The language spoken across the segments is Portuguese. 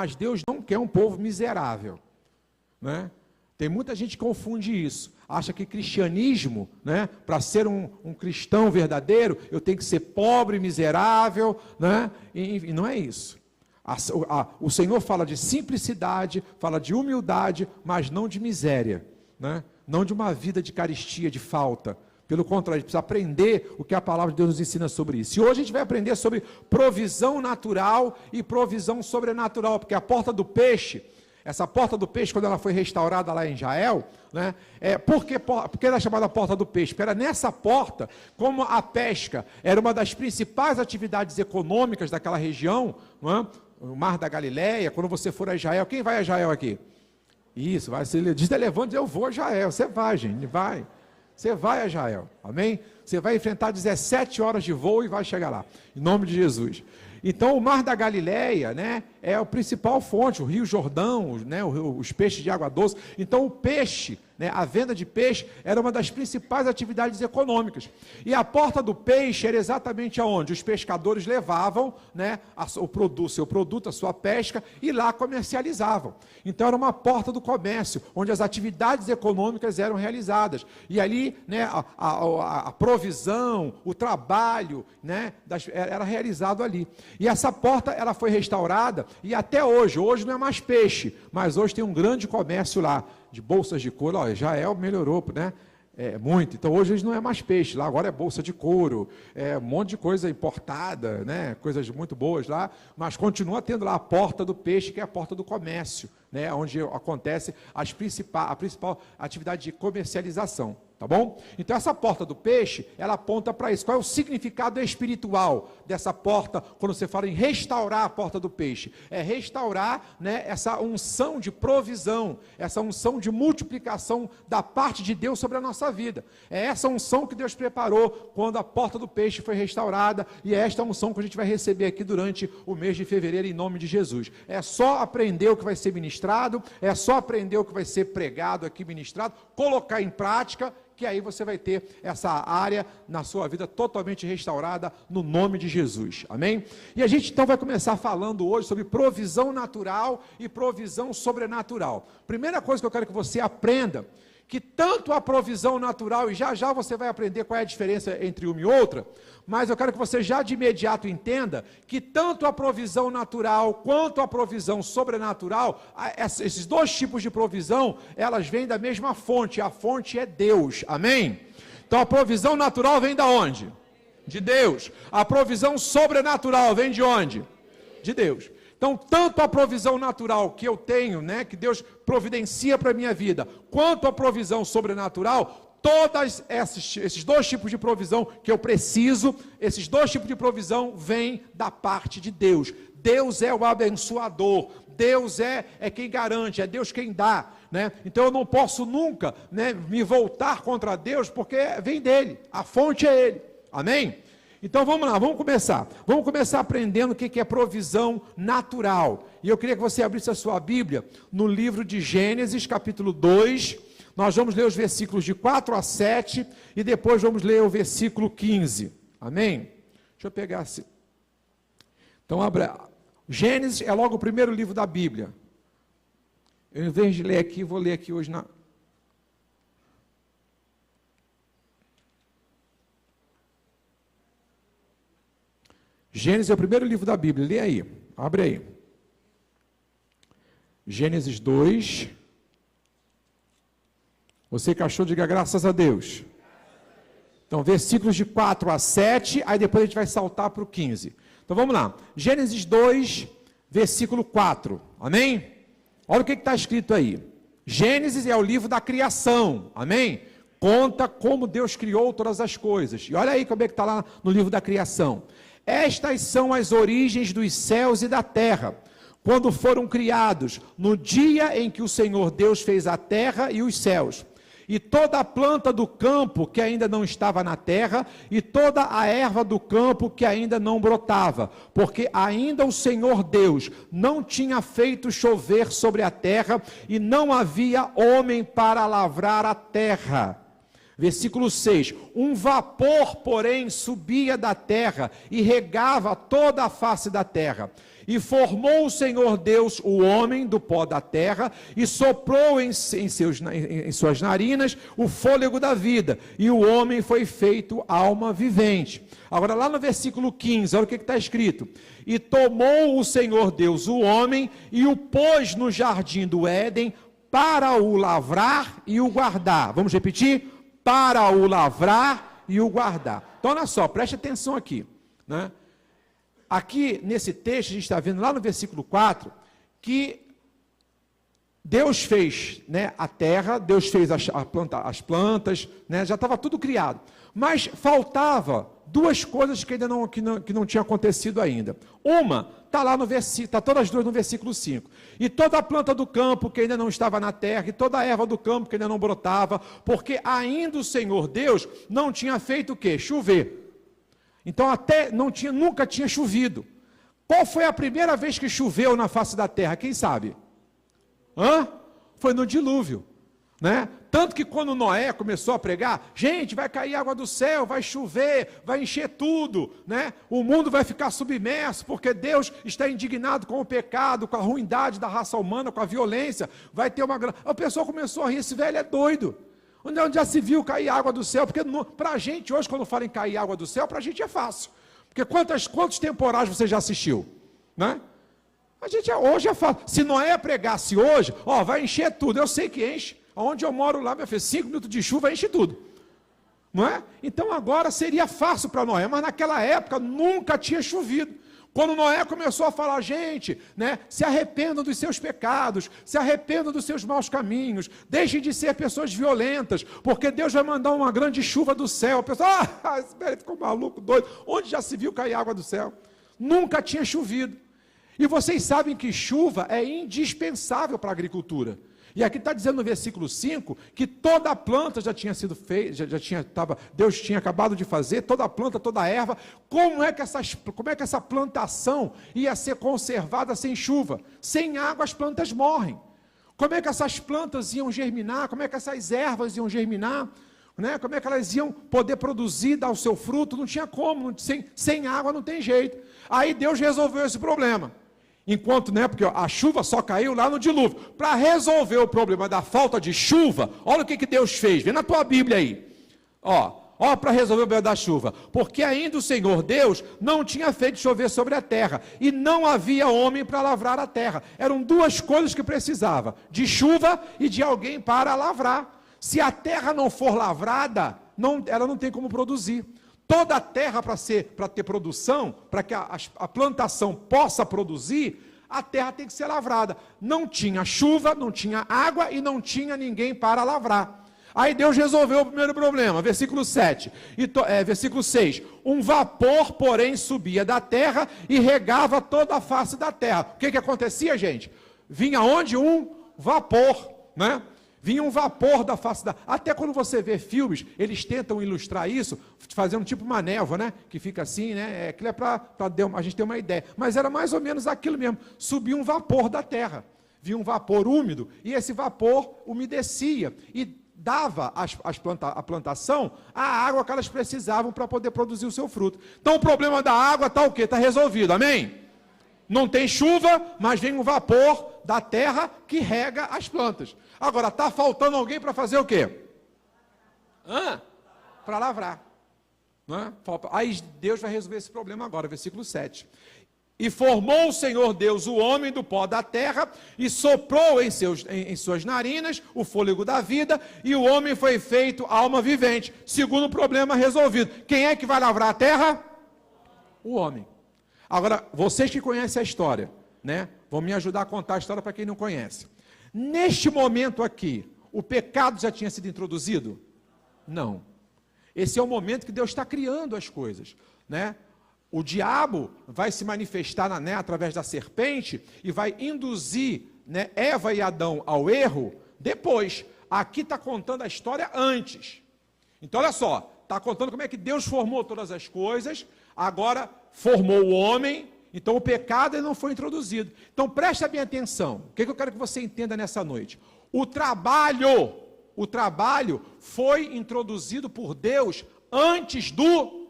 Mas Deus não quer um povo miserável, né? Tem muita gente que confunde isso. Acha que cristianismo, né, para ser um cristão verdadeiro, eu tenho que ser pobre, miserável, né? E não é isso. O Senhor fala de simplicidade, fala de humildade, mas não de miséria, né? Não de uma vida de carestia, de falta. Pelo contrário, a gente precisa aprender o que a palavra de Deus nos ensina sobre isso. E hoje a gente vai aprender sobre provisão natural e provisão sobrenatural, porque a porta do peixe, essa porta do peixe, quando ela foi restaurada lá em Israel, né, por que ela é chamada porta do peixe? Porque era nessa porta, como a pesca era uma das principais atividades econômicas daquela região, não é? O Mar da Galileia, quando você for a Israel, quem vai a Israel aqui? Isso, vai ser, diz, levante, eu vou a Israel, você vai, gente, vai. Você vai a Israel, amém? Você vai enfrentar 17 horas de voo e vai chegar lá, em nome de Jesus. Então o Mar da Galileia, né, é a principal fonte, o Rio Jordão, né, os peixes de água doce. Então o peixe, né, a venda de peixe era uma das principais atividades econômicas. E a porta do peixe era exatamente aonde os pescadores levavam, né, seu produto, a sua pesca, e lá comercializavam. Então era uma porta do comércio, onde as atividades econômicas eram realizadas. E ali, né, a provisão, o trabalho, né, era realizado ali. E essa porta ela foi restaurada e até hoje não é mais peixe, mas hoje tem um grande comércio lá, de bolsas de couro. Ó, Israel melhorou, né? Muito. Então hoje não é mais peixe, lá agora é bolsa de couro, um monte de coisa importada, né? Coisas muito boas lá, mas continua tendo lá a porta do peixe, que é a porta do comércio, né? Onde acontece a principal atividade de comercialização. Tá bom? Então essa porta do peixe, ela aponta para isso. Qual é o significado espiritual dessa porta, quando você fala em restaurar a porta do peixe? É restaurar, né, essa unção de provisão, essa unção de multiplicação da parte de Deus sobre a nossa vida. É essa unção que Deus preparou quando a porta do peixe foi restaurada, e é esta unção que a gente vai receber aqui durante o mês de fevereiro, em nome de Jesus. É só aprender o que vai ser ministrado, é só aprender o que vai ser pregado aqui, ministrado, colocar em prática, que aí você vai ter essa área na sua vida totalmente restaurada no nome de Jesus, amém? E a gente então vai começar falando hoje sobre provisão natural e provisão sobrenatural. Primeira coisa que eu quero que você aprenda, que tanto a provisão natural, e já você vai aprender qual é a diferença entre uma e outra, mas eu quero que você já de imediato entenda que tanto a provisão natural quanto a provisão sobrenatural, esses dois tipos de provisão, elas vêm da mesma fonte, a fonte é Deus, amém? Então a provisão natural vem da onde? De Deus. A provisão sobrenatural vem de onde? De Deus. Então, tanto a provisão natural que eu tenho, né, que Deus providencia para a minha vida, quanto a provisão sobrenatural, todos esses dois tipos de provisão que eu preciso, esses dois tipos de provisão vêm da parte de Deus. Deus é o abençoador, Deus é quem garante, é Deus quem dá, né? Então eu não posso nunca, né, me voltar contra Deus, porque vem dele, a fonte é ele, amém? Então vamos lá, vamos começar aprendendo o que é provisão natural. E eu queria que você abrisse a sua Bíblia no livro de Gênesis, capítulo 2, nós vamos ler os versículos de 4 a 7, e depois vamos ler o versículo 15, amém? Deixa eu pegar assim. Então, Gênesis é logo o primeiro livro da Bíblia. Eu, em vez de ler aqui, vou ler aqui hoje na... Gênesis é o primeiro livro da Bíblia, lê aí, abre aí. Gênesis 2. Você que achou, diga graças a Deus. Então, versículos de 4 a 7, aí depois a gente vai saltar para o 15. Então vamos lá, Gênesis 2, versículo 4, amém? Olha o que está escrito aí. Gênesis é o livro da criação, amém? Conta como Deus criou todas as coisas. E olha aí como é que está lá no livro da criação. Estas são as origens dos céus e da terra, quando foram criados, no dia em que o Senhor Deus fez a terra e os céus. E toda a planta do campo que ainda não estava na terra, e toda a erva do campo que ainda não brotava, porque ainda o Senhor Deus não tinha feito chover sobre a terra, e não havia homem para lavrar a terra. Versículo 6, um vapor, porém, subia da terra e regava toda a face da terra. E formou o Senhor Deus o homem do pó da terra e soprou em suas narinas o fôlego da vida. E o homem foi feito alma vivente. Agora lá no versículo 15, olha o que está escrito. E tomou o Senhor Deus o homem e o pôs no jardim do Éden para o lavrar e o guardar. Vamos repetir? Para o lavrar e o guardar. Então olha só, preste atenção aqui, né? Aqui, nesse texto, a gente está vendo lá no versículo 4, que Deus fez, né, a terra, Deus fez as plantas, né, já estava tudo criado. Mas faltava duas coisas que ainda não tinha acontecido ainda. Uma, está lá no versículo, está todas as duas no versículo 5. E toda a planta do campo que ainda não estava na terra, e toda a erva do campo que ainda não brotava, porque ainda o Senhor Deus não tinha feito o quê? Chover. Então nunca tinha chovido. Qual foi a primeira vez que choveu na face da terra? Quem sabe? Foi no dilúvio, né? Tanto que quando Noé começou a pregar, gente, vai cair água do céu, vai chover, vai encher tudo, né? O mundo vai ficar submerso, porque Deus está indignado com o pecado, com a ruindade da raça humana, com a violência, vai ter uma grande... A pessoa começou a rir, esse velho é doido. Onde já se viu cair água do céu? Porque para a gente hoje, quando fala em cair água do céu, para a gente é fácil. Porque quantos temporais você já assistiu? Né? A gente hoje é fácil. Se Noé pregasse hoje, vai encher tudo. Eu sei que enche. Onde eu moro lá, meu filho, 5 minutos de chuva enche tudo. Não é? Então agora seria fácil para Noé, mas naquela época nunca tinha chovido. Quando Noé começou a falar, gente, né, se arrependam dos seus pecados, se arrependam dos seus maus caminhos, deixem de ser pessoas violentas, porque Deus vai mandar uma grande chuva do céu. A pessoa, esse velho ficou maluco, doido. Onde já se viu cair água do céu? Nunca tinha chovido. E vocês sabem que chuva é indispensável para a agricultura. E aqui está dizendo no versículo 5, que toda a planta já tinha sido feita, Deus tinha acabado de fazer, toda a planta, toda a erva. Como é que essa plantação ia ser conservada sem chuva? Sem água as plantas morrem. Como é que essas plantas iam germinar? Como é que essas ervas iam germinar? Né? Como é que elas iam poder produzir, dar o seu fruto? Não tinha como, sem água não tem jeito. Aí Deus resolveu esse problema. Enquanto, né, porque a chuva só caiu lá no dilúvio. Para resolver o problema da falta de chuva, olha o que Deus fez. Vê na tua Bíblia aí. Para resolver o problema da chuva. Porque ainda o Senhor Deus não tinha feito chover sobre a terra. E não havia homem para lavrar a terra. Eram duas coisas que precisava. De chuva e de alguém para lavrar. Se a terra não for lavrada, ela não tem como produzir. Toda a terra para ter produção, para que a plantação possa produzir, a terra tem que ser lavrada. Não tinha chuva, não tinha água e não tinha ninguém para lavrar. Aí Deus resolveu o primeiro problema, versículo 7, versículo 6. Um vapor, porém, subia da terra e regava toda a face da terra. O que acontecia, gente? Vinha onde? Um vapor, né? Vinha um vapor da face da... Até quando você vê filmes, eles tentam ilustrar isso, fazendo tipo uma névoa, né? Que fica assim, né? Aquilo é para a gente ter uma ideia. Mas era mais ou menos aquilo mesmo. Subia um vapor da terra. Vinha um vapor úmido e esse vapor umedecia e dava à plantação a água que elas precisavam para poder produzir o seu fruto. Então o problema da água está o quê? Está resolvido, amém? Não tem chuva, mas vem um vapor da terra que rega as plantas. Agora, está faltando alguém para fazer o quê? Para lavrar. Não é? Aí Deus vai resolver esse problema agora, versículo 7. E formou o Senhor Deus o homem do pó da terra, e soprou em suas narinas o fôlego da vida, e o homem foi feito alma vivente. Segundo problema resolvido. Quem é que vai lavrar a terra? O homem. Agora, vocês que conhecem a história, né, vão me ajudar a contar a história para quem não conhece. Neste momento aqui, o pecado já tinha sido introduzido? Não. Esse é o momento que Deus está criando as coisas, né? O diabo vai se manifestar através da serpente e vai induzir, né, Eva e Adão ao erro depois. Aqui está contando a história antes. Então, olha só, está contando como é que Deus formou todas as coisas, agora formou o homem, então o pecado não foi introduzido. Então preste bem atenção, o que eu quero que você entenda nessa noite? O trabalho o trabalho foi introduzido por Deus antes do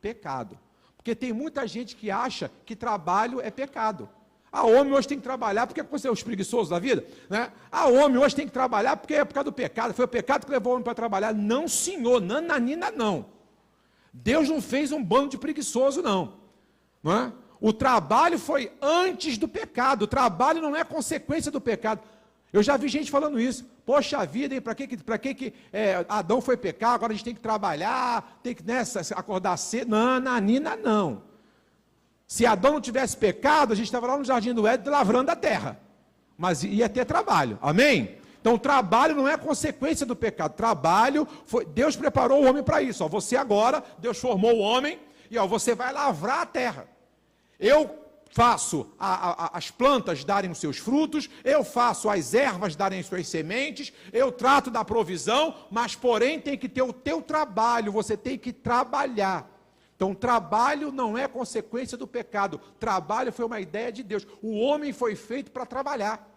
pecado. Porque tem muita gente que acha que trabalho é pecado. Ah, homem hoje tem que trabalhar porque você é os preguiçosos da vida, né? Ah, homem hoje tem que trabalhar porque é por causa do pecado, foi o pecado que levou o homem para trabalhar. Não, senhor, nananina, não. Deus não fez um bando de preguiçoso, não. Não é? O trabalho foi antes do pecado, o trabalho não é consequência do pecado. Eu já vi gente falando isso. Poxa vida, para que Adão foi pecar, agora a gente tem que trabalhar, tem que acordar cedo. Não, nanina, não. Se Adão não tivesse pecado, a gente estava lá no Jardim do Éden lavrando a terra. Mas ia ter trabalho, amém? Então o trabalho não é consequência do pecado. Trabalho, Deus preparou o homem para isso. Ó, você agora, Deus formou o homem, e ó, você vai lavrar a terra. Eu faço as plantas darem os seus frutos, eu faço as ervas darem as suas sementes, eu trato da provisão, mas porém tem que ter o teu trabalho, você tem que trabalhar. Então trabalho não é consequência do pecado, trabalho foi uma ideia de Deus, o homem foi feito para trabalhar.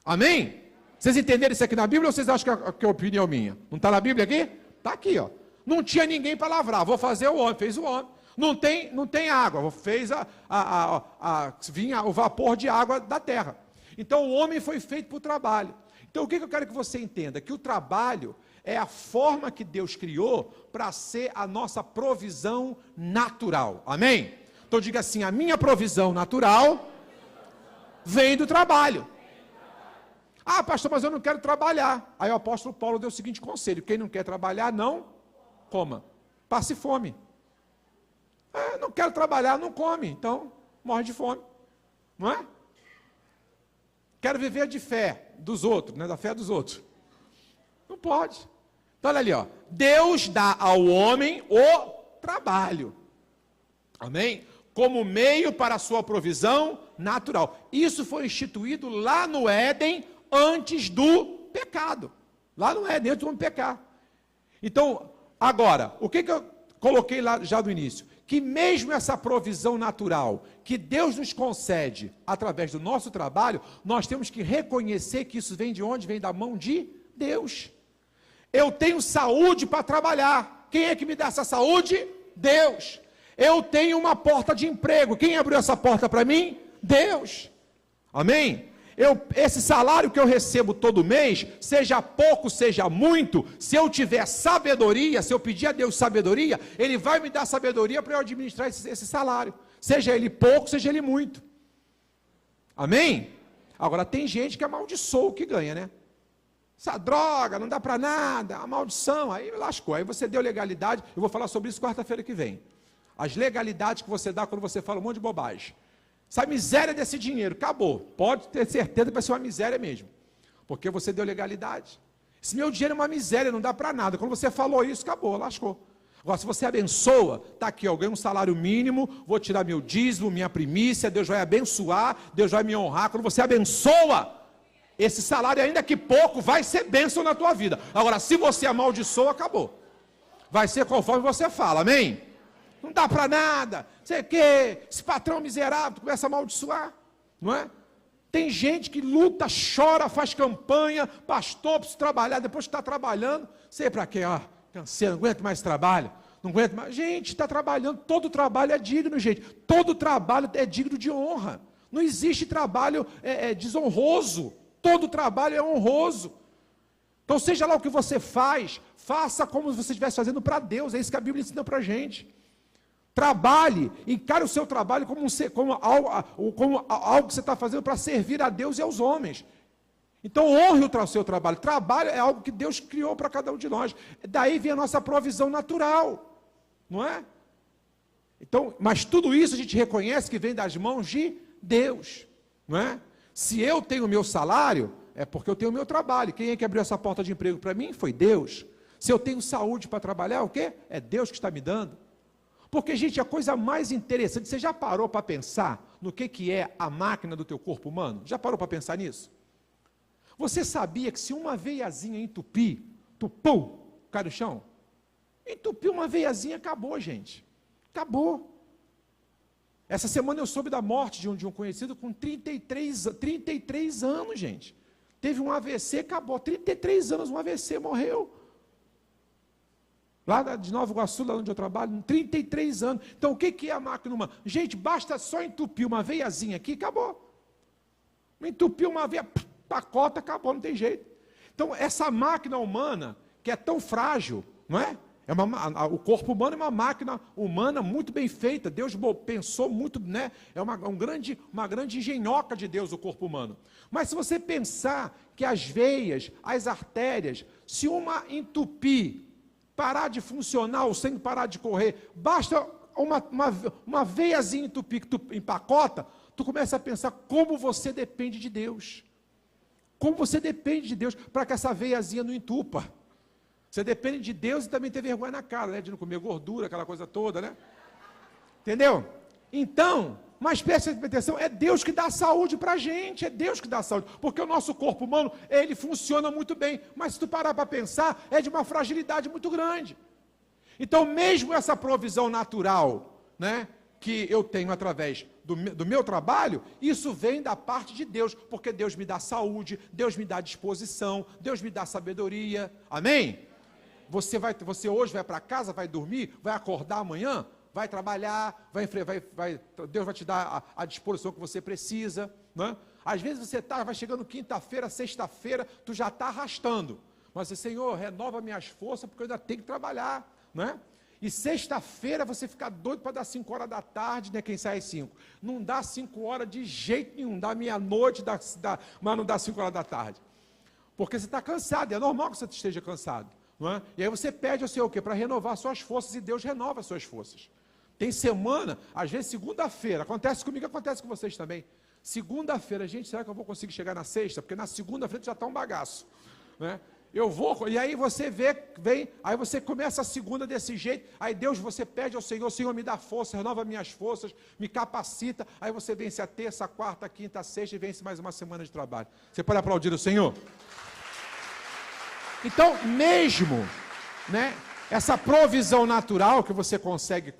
Amém? Vocês entenderam isso aqui na Bíblia ou vocês acham que é opinião minha? Não está na Bíblia aqui? Está aqui, ó. Não tinha ninguém para lavrar, vou fazer o homem, fez o homem. Não tem água, fez vinha o vapor de água da terra. Então o homem foi feito para o trabalho. Então o que eu quero que você entenda? Que o trabalho é a forma que Deus criou para ser a nossa provisão natural. Amém? Então diga assim, a minha provisão natural vem do trabalho. Ah, pastor, mas eu não quero trabalhar. Aí o apóstolo Paulo deu o seguinte conselho: quem não quer trabalhar, não coma. Passe fome. Não quero trabalhar, não come, então morre de fome, não é? Quero viver de fé dos outros, né? Da fé dos outros. Não pode. Então olha ali, ó. Deus dá ao homem o trabalho, amém? Como meio para a sua provisão natural. Isso foi instituído lá no Éden antes do pecado. Lá no Éden, antes do homem pecar. Então, agora, o que eu coloquei lá já do início? Que mesmo essa provisão natural que Deus nos concede através do nosso trabalho, nós temos que reconhecer que isso vem de onde? Vem da mão de Deus. Eu tenho saúde para trabalhar. Quem é que me dá essa saúde? Deus. Eu tenho uma porta de emprego. Quem abriu essa porta para mim? Deus. Amém? Esse salário que eu recebo todo mês, seja pouco, seja muito, se eu tiver sabedoria, se eu pedir a Deus sabedoria, Ele vai me dar sabedoria para eu administrar esse salário, seja ele pouco, seja ele muito. Amém? Agora tem gente que amaldiçoa o que ganha, né? Essa droga, não dá para nada, a maldição, aí lascou, aí você deu legalidade, eu vou falar sobre isso quarta-feira que vem. As legalidades que você dá quando você fala um monte de bobagem. Essa miséria desse dinheiro, acabou. Pode ter certeza que vai ser uma miséria mesmo. Porque você deu legalidade. Esse meu dinheiro é uma miséria, não dá para nada. Quando você falou isso, acabou, lascou. Agora, se você abençoa, está aqui, eu ganho um salário mínimo, vou tirar meu dízimo, minha primícia, Deus vai abençoar, Deus vai me honrar. Quando você abençoa, esse salário, ainda que pouco, vai ser bênção na tua vida. Agora, se você amaldiçoa, acabou. Vai ser conforme você fala, amém? Não dá para nada, sei que, esse patrão miserável, começa a amaldiçoar, não é? Tem gente que luta, chora, faz campanha, pastor, preciso trabalhar, depois que está trabalhando, sei para quê, cansei, não aguento mais trabalho, não aguento mais, gente, está trabalhando, todo trabalho é digno, gente, todo trabalho é digno de honra, não existe trabalho desonroso, todo trabalho é honroso. Então seja lá o que você faz, faça como se você estivesse fazendo para Deus, é isso que a Bíblia ensina para a gente. Trabalhe, encare o seu trabalho como algo que você está fazendo para servir a Deus e aos homens. Então honre o seu trabalho. Trabalho é algo que Deus criou para cada um de nós. Daí vem a nossa provisão natural, não é? Então, mas tudo isso a gente reconhece que vem das mãos de Deus, não é? Se eu tenho o meu salário, é porque eu tenho o meu trabalho. Quem é que abriu essa porta de emprego para mim? Foi Deus. Se eu tenho saúde para trabalhar, o quê? É Deus que está me dando. Porque, gente, a coisa mais interessante, você já parou para pensar no que é a máquina do teu corpo humano? Já parou para pensar nisso? Você sabia que se uma veiazinha entupir, cai no chão? Entupiu uma veiazinha, acabou, gente. Acabou. Essa semana eu soube da morte de um conhecido com 33 anos, gente. teve um AVC, acabou. 33 anos, um AVC, morreu. Lá de Nova Iguaçu, lá onde eu trabalho, 33 anos. Então, o que é a máquina humana? Gente, basta só entupir uma veiazinha aqui, acabou. Entupiu uma veia, pacota, acabou, não tem jeito. Então, essa máquina humana, que é tão frágil, não é? O corpo humano é uma máquina humana muito bem feita. Deus pensou muito, né? É uma grande engenhoca de Deus o corpo humano. Mas se você pensar que as veias, as artérias, se uma entupir, parar de funcionar, o sangue parar de correr, basta uma veiazinha entupir que tu empacota, tu começa a pensar como você depende de Deus. Como você depende de Deus para que essa veiazinha não entupa. Você depende de Deus e também ter vergonha na cara, né? De não comer gordura, aquela coisa toda, né? Entendeu? Então, mas preste atenção, é Deus que dá saúde para a gente, é Deus que dá saúde, porque o nosso corpo humano, ele funciona muito bem, mas se tu parar para pensar, é de uma fragilidade muito grande. Então, mesmo essa provisão natural, né, que eu tenho através do meu trabalho, isso vem da parte de Deus, porque Deus me dá saúde, Deus me dá disposição, Deus me dá sabedoria, amém? Você hoje vai para casa, vai dormir, vai acordar amanhã, vai trabalhar, Deus vai te dar a disposição que você precisa, né? Às vezes você vai chegando quinta-feira, sexta-feira, tu já está arrastando, mas Senhor, renova minhas forças, porque eu ainda tenho que trabalhar, né? E sexta-feira você fica doido para dar 5 horas da tarde, né? Quem sai às 5. Não dá 5 horas de jeito nenhum, dá meia-noite, mas não dá 5 horas da tarde. Porque você está cansado, é normal que você esteja cansado. Não é? E aí você pede ao Senhor o quê? Para renovar suas forças, e Deus renova suas forças. Tem semana, às vezes segunda-feira, acontece comigo, acontece com vocês também. Segunda-feira, gente, será que eu vou conseguir chegar na sexta? Porque na segunda-feira já está um bagaço. Né? Eu vou, e aí você vem, aí você começa a segunda desse jeito, aí Deus, você pede ao Senhor, Senhor, me dá força, renova minhas forças, me capacita, aí você vence a terça, a quarta, a quinta, a sexta e vence mais uma semana de trabalho. Você pode aplaudir o Senhor? Então, mesmo, né, essa provisão natural que você consegue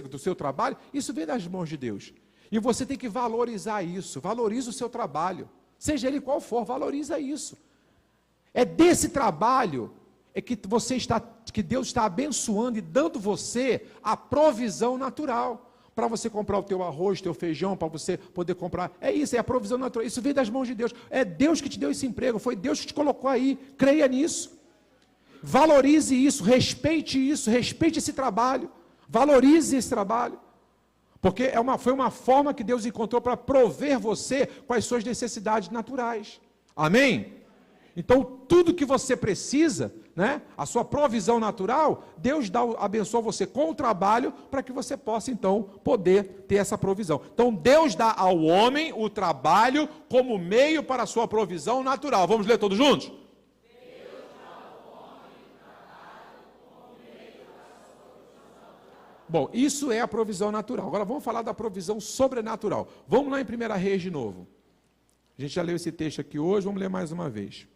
do seu trabalho, isso vem das mãos de Deus. E você tem que valorizar isso, valoriza o seu trabalho, seja ele qual for, valoriza isso. É desse trabalho que Deus está abençoando e dando você a provisão natural. Para você comprar o teu arroz, teu feijão, para você poder comprar. É isso, é a provisão natural. Isso vem das mãos de Deus. É Deus que te deu esse emprego, foi Deus que te colocou aí. Creia nisso. Valorize isso, respeite esse trabalho. Valorize esse trabalho. Porque foi uma forma que Deus encontrou para prover você com as suas necessidades naturais. Amém? Então, tudo que você precisa, né, a sua provisão natural, Deus abençoa você com o trabalho para que você possa, então, poder ter essa provisão. Então, Deus dá ao homem o trabalho como meio para a sua provisão natural. Vamos ler todos juntos? Deus dá ao homem o trabalho como meio para a sua provisão natural. Bom, isso é a provisão natural. Agora, vamos falar da provisão sobrenatural. Vamos lá em 1 Reis de novo. A gente já leu esse texto aqui hoje, vamos ler mais uma vez.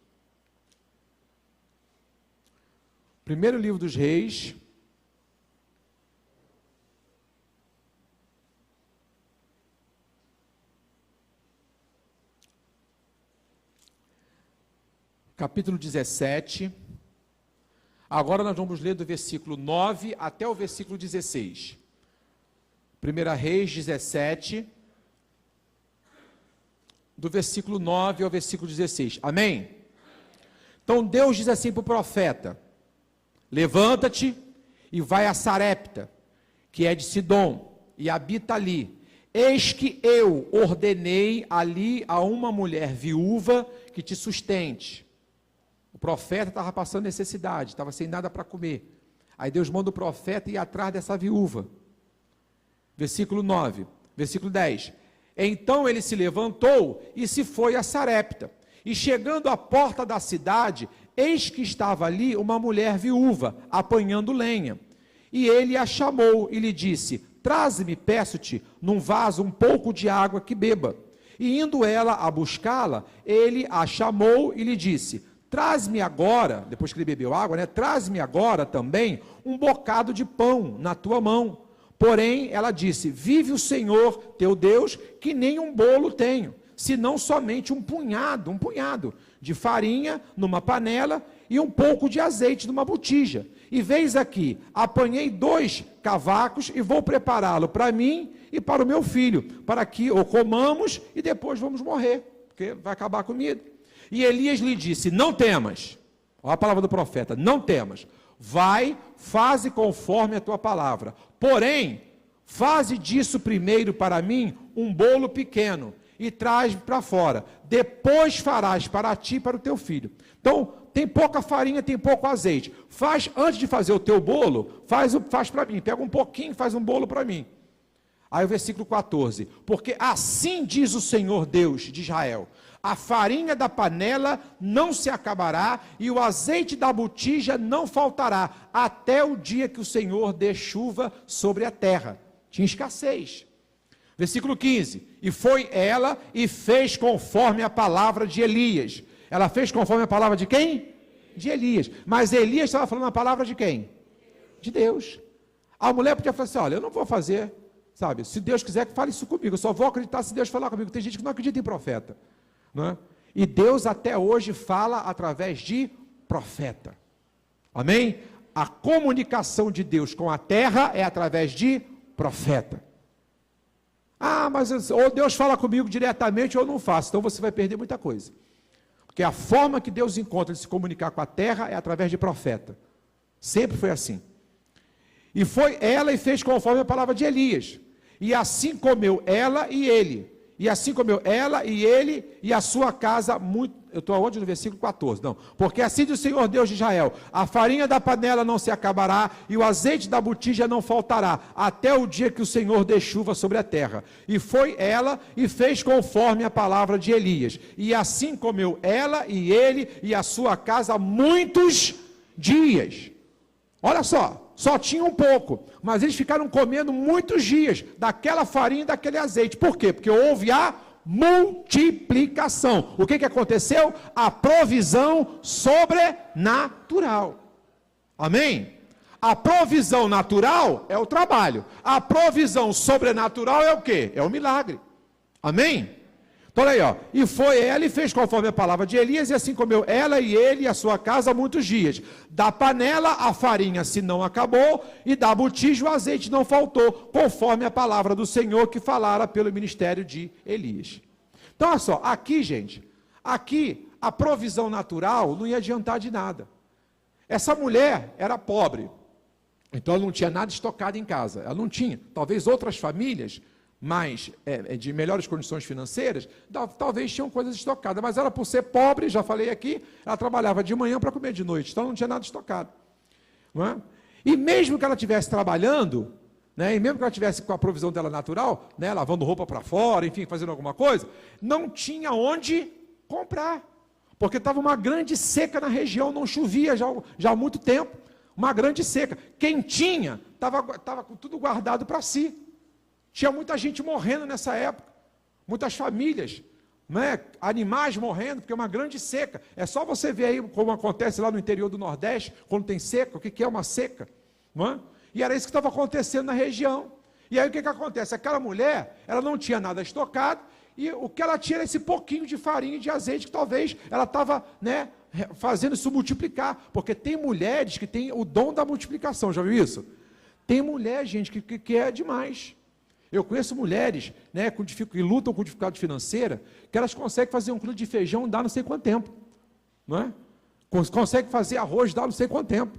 Primeiro livro dos Reis, capítulo 17, agora nós vamos ler do versículo 9 até o versículo 16. 1 Reis 17, do versículo 9 ao versículo 16, amém? Então Deus diz assim para o profeta: levanta-te e vai a Sarepta, que é de Sidom, e habita ali. Eis que eu ordenei ali a uma mulher viúva que te sustente. O profeta estava passando necessidade, estava sem nada para comer. Aí Deus manda o profeta ir atrás dessa viúva. Versículo 9, versículo 10. Então ele se levantou e se foi a Sarepta. E chegando à porta da cidade, eis que estava ali uma mulher viúva, apanhando lenha. E ele a chamou e lhe disse: traze-me, peço-te, num vaso um pouco de água que beba. E indo ela a buscá-la, ele a chamou e lhe disse: traze-me agora, depois que ele bebeu água, né? Traze-me agora também um bocado de pão na tua mão. Porém, ela disse: vive o Senhor teu Deus, que nem um bolo tenho, senão somente um punhado de farinha numa panela e um pouco de azeite numa botija. E veis aqui, apanhei 2 cavacos e vou prepará-lo para mim e para o meu filho, para que o comamos e depois vamos morrer, porque vai acabar a comida. E Elias lhe disse, não temas, olha a palavra do profeta, não temas, vai, faze conforme a tua palavra, porém, faze disso primeiro para mim um bolo pequeno e traz para fora, depois farás para ti e para o teu filho. Então, tem pouca farinha, tem pouco azeite, faz, antes de fazer o teu bolo, faz para mim, pega um pouquinho, faz um bolo para mim. Aí o versículo 14, porque assim diz o Senhor Deus de Israel, a farinha da panela não se acabará e o azeite da botija não faltará, até o dia que o Senhor dê chuva sobre a terra. Tinha escassez. Versículo 15, e foi ela e fez conforme a palavra de Elias. Ela fez conforme a palavra de quem? De Elias. Mas Elias estava falando a palavra de quem? De Deus. A mulher podia falar assim, olha, eu não vou fazer, sabe, se Deus quiser que fale isso comigo, eu só vou acreditar se Deus falar comigo. Tem gente que não acredita em profeta, não é? E Deus até hoje fala através de profeta. Amém? A comunicação de Deus com a terra é através de profeta. Ah, mas ou Deus fala comigo diretamente ou eu não faço, então você vai perder muita coisa. Porque a forma que Deus encontra de se comunicar com a terra é através de profeta. Sempre foi assim. E foi ela e fez conforme a palavra de Elias. E assim comeu ela e ele. E assim comeu ela e ele e a sua casa muito... Eu estou aonde? No versículo 14. Não. Porque assim diz o Senhor Deus de Israel, a farinha da panela não se acabará e o azeite da botija não faltará, até o dia que o Senhor dê chuva sobre a terra. E foi ela e fez conforme a palavra de Elias. E assim comeu ela e ele e a sua casa muitos dias. Olha só tinha um pouco, mas eles ficaram comendo muitos dias daquela farinha e daquele azeite. Por quê? Porque houve a multiplicação. O que aconteceu? A provisão sobrenatural. Amém? A provisão natural é o trabalho. A provisão sobrenatural é o quê? É o milagre. Amém? Então olha aí, ó. E foi ela e fez conforme a palavra de Elias, e assim comeu ela e ele e a sua casa muitos dias. Da panela a farinha se não acabou, e da botija o azeite não faltou, conforme a palavra do Senhor que falara pelo ministério de Elias. Então olha só, aqui gente, aqui a provisão natural não ia adiantar de nada. Essa mulher era pobre, então ela não tinha nada estocado em casa, ela não tinha. Talvez outras famílias mais de melhores condições financeiras, talvez tinham coisas estocadas, mas ela, por ser pobre, já falei aqui, ela trabalhava de manhã para comer de noite, então não tinha nada estocado. Não é? E mesmo que ela estivesse trabalhando, né, e mesmo que ela estivesse com a provisão dela natural, né, lavando roupa para fora, enfim, fazendo alguma coisa, não tinha onde comprar, porque estava uma grande seca na região, não chovia já há muito tempo, uma grande seca. Quem tinha, estava tudo guardado para si. Tinha muita gente morrendo nessa época, muitas famílias, né? Animais morrendo, porque é uma grande seca. É só você ver aí como acontece lá no interior do Nordeste, quando tem seca, o que é uma seca, não é? E era isso que estava acontecendo na região. E aí o que acontece? Aquela mulher, ela não tinha nada estocado, e o que ela tinha era esse pouquinho de farinha e de azeite, que talvez ela estava, né, fazendo isso multiplicar, porque tem mulheres que têm o dom da multiplicação, já viu isso? Tem mulher, gente, que é demais. Eu conheço mulheres, né, que lutam com dificuldade financeira, que elas conseguem fazer um quilo de feijão dá não sei quanto tempo, não é? Conseguem fazer arroz dá não sei quanto tempo.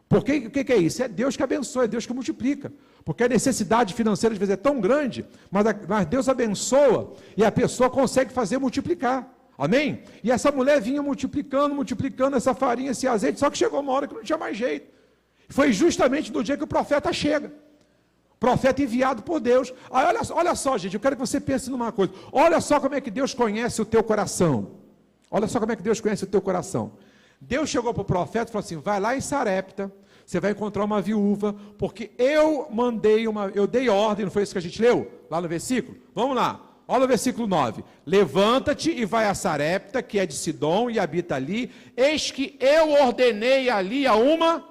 Porque o que é isso? É Deus que abençoa, é Deus que multiplica. Porque a necessidade financeira às vezes é tão grande, mas Deus abençoa e a pessoa consegue fazer multiplicar. Amém? E essa mulher vinha multiplicando essa farinha, esse azeite, só que chegou uma hora que não tinha mais jeito. Foi justamente no dia que o profeta chega. Profeta enviado por Deus. Aí olha só, gente, eu quero que você pense numa coisa. Olha só como é que Deus conhece o teu coração. Olha só como é que Deus conhece o teu coração. Deus chegou para o profeta e falou assim, vai lá em Sarepta, você vai encontrar uma viúva, porque eu dei ordem, não foi isso que a gente leu? Lá no versículo? Vamos lá. Olha o versículo 9. Levanta-te e vai a Sarepta, que é de Sidom, e habita ali. Eis que eu ordenei ali a uma...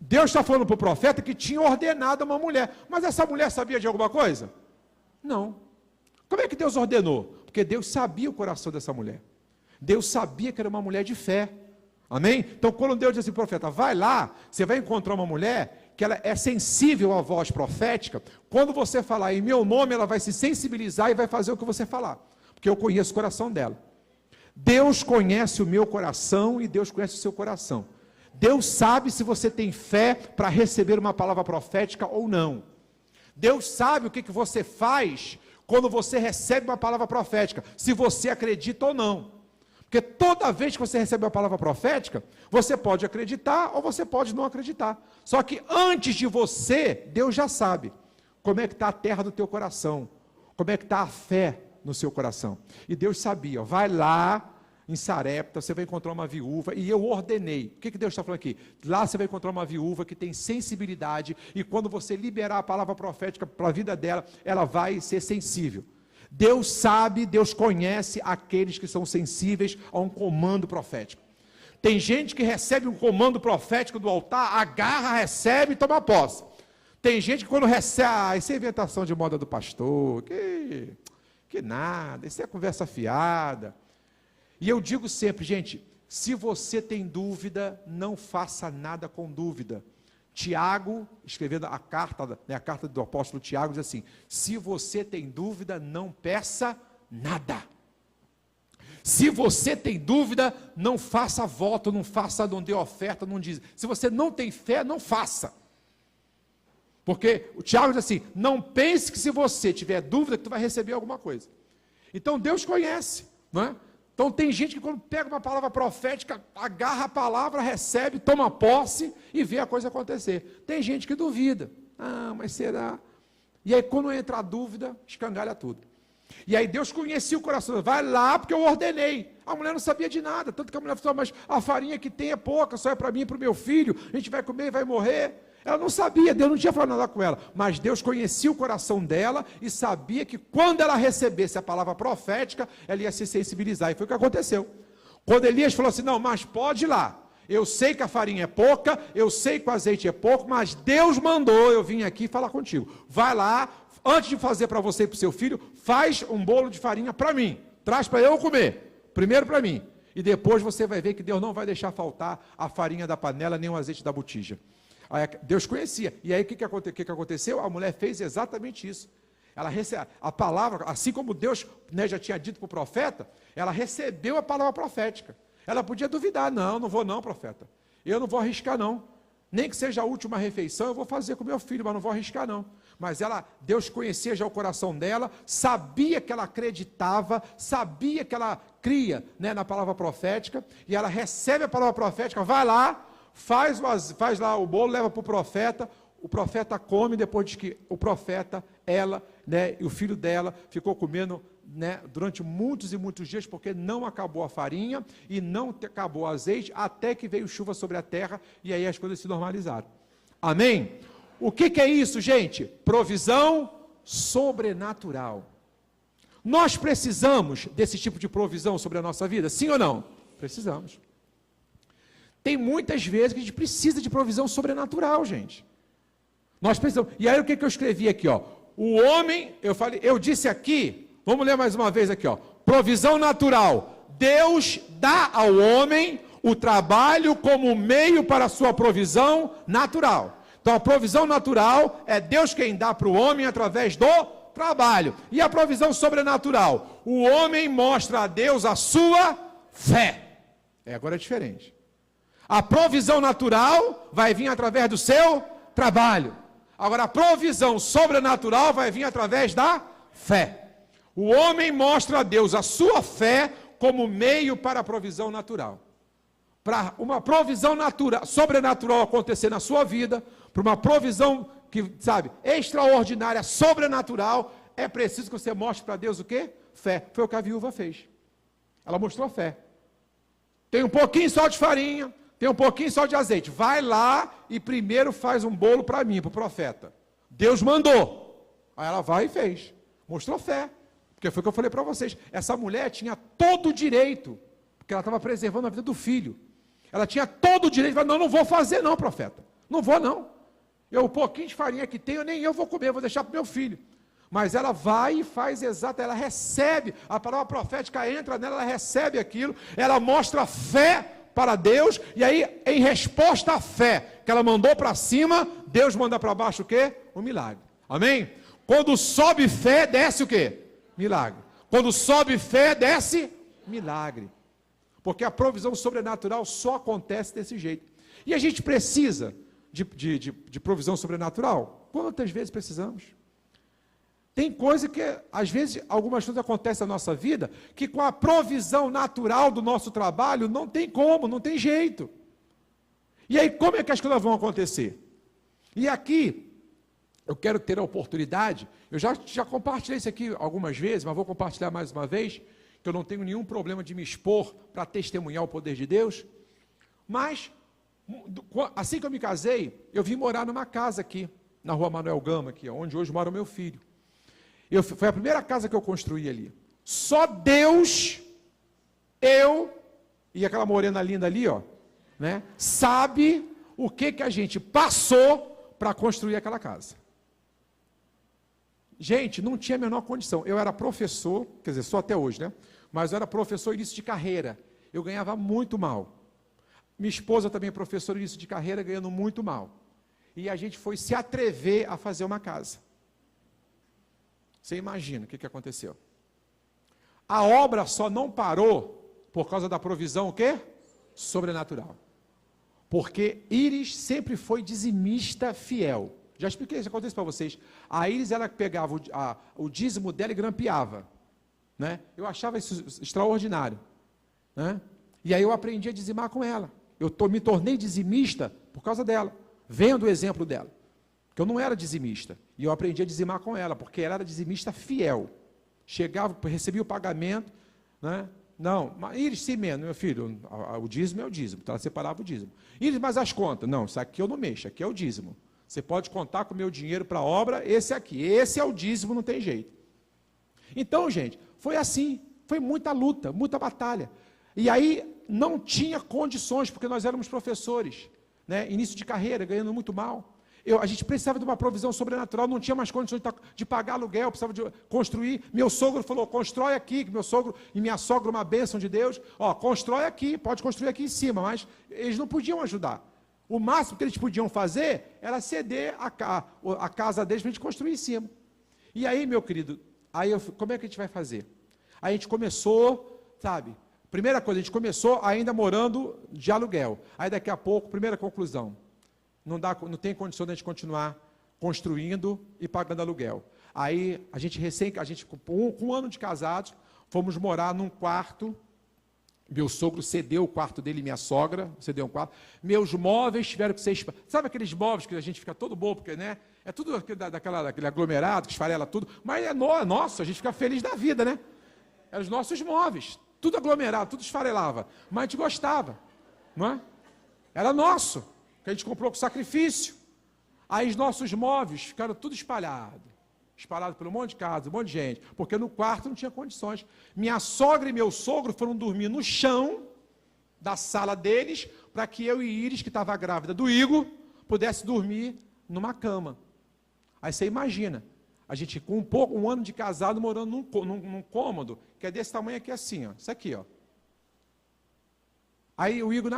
Deus está falando para o profeta que tinha ordenado uma mulher. Mas essa mulher sabia de alguma coisa? Não. Como é que Deus ordenou? Porque Deus sabia o coração dessa mulher. Deus sabia que era uma mulher de fé. Amém? Então, quando Deus diz assim, profeta, vai lá, você vai encontrar uma mulher que ela é sensível à voz profética. Quando você falar em meu nome, ela vai se sensibilizar e vai fazer o que você falar. Porque eu conheço o coração dela. Deus conhece o meu coração e Deus conhece o seu coração. Deus sabe se você tem fé para receber uma palavra profética ou não. Deus sabe o que você faz quando você recebe uma palavra profética, se você acredita ou não. Porque toda vez que você recebe uma palavra profética, você pode acreditar ou você pode não acreditar. Só que antes de você, Deus já sabe como é que está a terra do teu coração, como é que está a fé no seu coração. E Deus sabia, vai lá em Sarepta, você vai encontrar uma viúva, e eu ordenei. O que Deus está falando aqui? Lá você vai encontrar uma viúva que tem sensibilidade, e quando você liberar a palavra profética para a vida dela, ela vai ser sensível. Deus sabe, Deus conhece aqueles que são sensíveis a um comando profético. Tem gente que recebe um comando profético do altar, agarra, recebe e toma posse. Tem gente que quando recebe, isso é inventação de moda do pastor, que nada, isso é conversa fiada. E eu digo sempre, gente, se você tem dúvida, não faça nada com dúvida. Tiago, escrevendo a carta do apóstolo Tiago, diz assim, se você tem dúvida, não peça nada. Se você tem dúvida, não faça voto, não dê oferta, não diz. Se você não tem fé, não faça. Porque o Tiago diz assim, não pense que se você tiver dúvida, que tu vai receber alguma coisa. Então Deus conhece, não é? Então tem gente que quando pega uma palavra profética, agarra a palavra, recebe, toma posse e vê a coisa acontecer. Tem gente que duvida. Ah, mas será? E aí quando entra a dúvida, escangalha tudo. E aí Deus conhecia o coração, vai lá porque eu ordenei. A mulher não sabia de nada, tanto que a mulher falou, mas a farinha que tem é pouca, só é para mim e para o meu filho, a gente vai comer e vai morrer. Ela não sabia, Deus não tinha falado nada com ela, mas Deus conhecia o coração dela e sabia que quando ela recebesse a palavra profética, ela ia se sensibilizar, e foi o que aconteceu. Quando Elias falou assim, não, mas pode ir lá, eu sei que a farinha é pouca, eu sei que o azeite é pouco, mas Deus mandou eu vim aqui falar contigo, vai lá, antes de fazer para você e para o seu filho, faz um bolo de farinha para mim, traz para eu comer, primeiro para mim, e depois você vai ver que Deus não vai deixar faltar a farinha da panela, nem o azeite da botija. Aí Deus conhecia, e aí o que aconteceu? A mulher fez exatamente isso. Ela recebeu a palavra, assim como Deus, né, já tinha dito para o profeta, ela recebeu a palavra profética. Ela podia duvidar, não vou não, profeta, eu não vou arriscar não, nem que seja a última refeição, eu vou fazer com meu filho, mas não vou arriscar não. Mas Deus conhecia já o coração dela, sabia que ela acreditava, sabia que ela cria, né, na palavra profética, e ela recebe a palavra profética, vai lá, faz lá o bolo, leva para o profeta come, depois de que o profeta, ela, né, e o filho dela ficou comendo, né, durante muitos e muitos dias, porque não acabou a farinha e não acabou o azeite, até que veio chuva sobre a terra, e aí as coisas se normalizaram. Amém? O que é isso, gente? Provisão sobrenatural. Nós precisamos desse tipo de provisão sobre a nossa vida? Sim ou não? Precisamos. Tem muitas vezes que a gente precisa de provisão sobrenatural, gente. Nós precisamos. E aí o que eu escrevi aqui, ó? O homem, eu disse aqui, vamos ler mais uma vez aqui, ó. Provisão natural. Deus dá ao homem o trabalho como meio para a sua provisão natural. Então a provisão natural é Deus quem dá para o homem através do trabalho. E a provisão sobrenatural? O homem mostra a Deus a sua fé. Agora é diferente. A provisão natural vai vir através do seu trabalho. Agora, a provisão sobrenatural vai vir através da fé. O homem mostra a Deus a sua fé como meio para a provisão natural. Para uma provisão sobrenatural acontecer na sua vida, para uma provisão que, extraordinária, sobrenatural, é preciso que você mostre para Deus o quê? Fé. Foi o que a viúva fez. Ela mostrou fé. Tem um pouquinho só de farinha, tem um pouquinho só de azeite. Vai lá e primeiro faz um bolo para mim, para o profeta. Deus mandou. Aí ela vai e fez. Mostrou fé. Porque foi o que eu falei para vocês. Essa mulher tinha todo o direito, porque ela estava preservando a vida do filho. Ela tinha todo o direito de falar, não vou fazer não, profeta. Não vou não. O pouquinho de farinha que tenho, nem eu vou comer, vou deixar para o meu filho. Mas ela vai e faz exato, ela recebe, a palavra profética entra nela, ela recebe aquilo, ela mostra fé para Deus, e aí, em resposta à fé que ela mandou para cima, Deus manda para baixo o quê? O milagre. Amém? Quando sobe fé, desce o quê? Milagre. Quando sobe fé, desce milagre. Porque a provisão sobrenatural só acontece desse jeito. E a gente precisa de provisão sobrenatural? Quantas vezes precisamos? Tem coisa que, às vezes, algumas coisas acontecem na nossa vida, que com a provisão natural do nosso trabalho, não tem como, não tem jeito. E aí, como é que as coisas vão acontecer? E aqui, eu quero ter a oportunidade, eu já compartilhei isso aqui algumas vezes, mas vou compartilhar mais uma vez, que eu não tenho nenhum problema de me expor para testemunhar o poder de Deus, mas, assim que eu me casei, eu vim morar numa casa aqui, na rua Manuel Gama, aqui, onde hoje mora o meu filho. Foi a primeira casa que eu construí ali. Só Deus, eu e aquela morena linda ali, ó, né, sabe o que a gente passou para construir aquela casa. Gente, não tinha a menor condição. Eu era professor, quer dizer, só até hoje, né? Mas eu era professor início de carreira. Eu ganhava muito mal. Minha esposa também é professora início de carreira, ganhando muito mal. E a gente foi se atrever a fazer uma casa. Você imagina o que aconteceu. A obra só não parou por causa da provisão, o quê? Sobrenatural. Porque Iris sempre foi dizimista fiel. Já expliquei isso, acontece para vocês. A Iris, ela pegava o dízimo dela e grampeava. Né? Eu achava isso extraordinário. Né? E aí eu aprendi a dizimar com ela. Me tornei dizimista por causa dela. Vendo o exemplo dela. Porque eu não era dizimista. E eu aprendi a dizimar com ela, porque ela era dizimista fiel. Chegava, recebia o pagamento, né? Não, mas Iris, sim mesmo, meu filho, o dízimo é o dízimo, então ela separava o dízimo. Iris, mas as contas? Não, isso aqui eu não mexo, aqui é o dízimo. Você pode contar com o meu dinheiro para a obra, esse aqui. Esse é o dízimo, não tem jeito. Então, gente, foi assim, foi muita luta, muita batalha. E aí não tinha condições, porque nós éramos professores, né? Início de carreira, ganhando muito mal. A gente precisava de uma provisão sobrenatural, não tinha mais condições de pagar aluguel, precisava de construir. Meu sogro falou, constrói aqui, que meu sogro e minha sogra, uma bênção de Deus, ó, constrói aqui, pode construir aqui em cima, mas eles não podiam ajudar. O máximo que eles podiam fazer era ceder a casa deles para a gente construir em cima. E aí, meu querido, como é que a gente vai fazer? Aí a gente começou, sabe, primeira coisa, a gente começou ainda morando de aluguel. Aí daqui a pouco, primeira conclusão, não tem condição de a gente continuar construindo e pagando aluguel. Aí, a gente com um ano de casados, fomos morar num quarto. Meu sogro cedeu o quarto dele, minha sogra cedeu um quarto. Meus móveis tiveram que ser... Sabe aqueles móveis que a gente fica todo bobo, porque, né? É tudo daquele aglomerado que esfarela tudo, mas é nosso, a gente fica feliz da vida, né? Eram os nossos móveis, tudo aglomerado, tudo esfarelava. Mas a gente gostava, não é? Era nosso. Que a gente comprou com sacrifício. Aí os nossos móveis ficaram tudo espalhados por um monte de casa, um monte de gente, porque no quarto não tinha condições. Minha sogra e meu sogro foram dormir no chão da sala deles, para que eu e Iris, que estava grávida do Igor, pudesse dormir numa cama. Aí você imagina, a gente com um ano de casado, morando num cômodo, que é desse tamanho aqui assim, ó, isso aqui, ó. Aí o Igor,